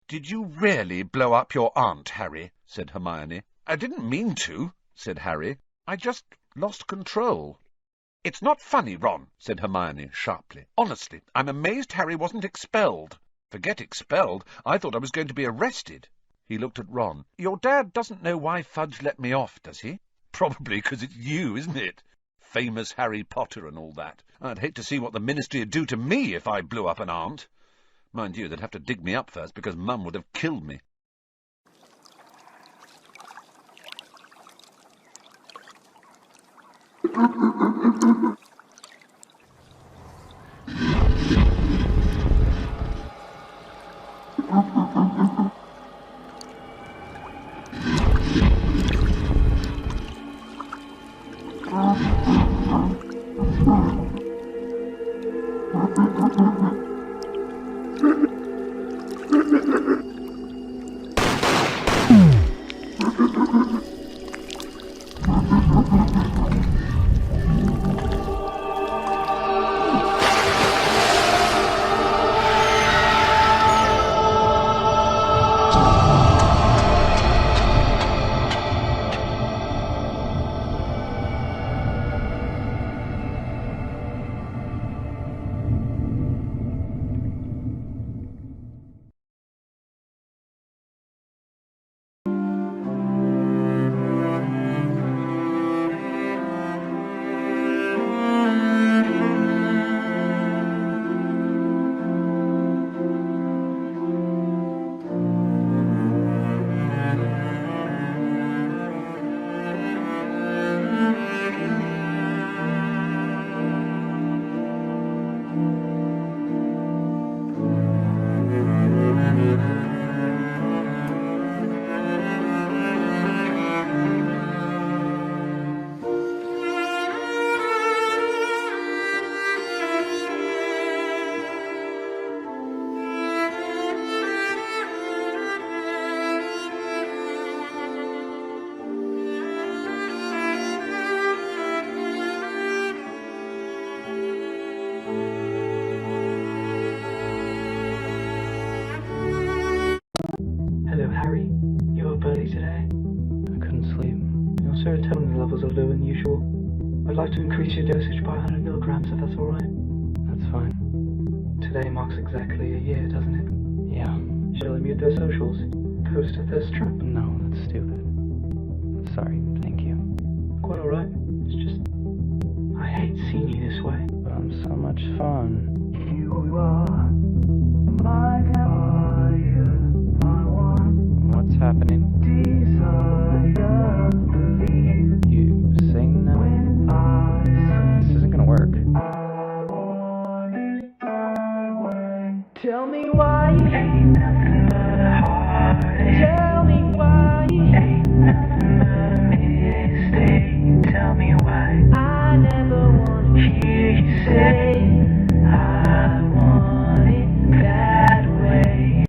"Did you really blow up your aunt, Harry?" said Hermione. "I didn't mean to," said Harry. "I just lost control." "It's not funny, Ron," said Hermione sharply. "Honestly, I'm amazed Harry wasn't expelled." "Forget expelled. I thought I was going to be arrested." He looked at Ron. "Your dad doesn't know why Fudge let me off, does he?" "Probably because it's you, isn't it? Famous Harry Potter and all that. I'd hate to see what the Ministry would do to me if I blew up an aunt. Mind you, they'd have to dig me up first, because Mum would have killed me." Harry, you up early today? I couldn't sleep. Your serotonin levels are lower than usual. I'd like to increase your dosage by 100 milligrams if that's alright. That's fine. Today marks exactly a year, doesn't it? Yeah. Shall I mute their socials? Post a thirst trap? No, that's stupid. Sorry, thank you. Quite alright. It's just... I hate seeing you this way. But I'm so much fun. You are my fire, my one. What's happening? Desire, believe. You sing now? This isn't gonna work. I want it my way. Tell me why you keep the heart.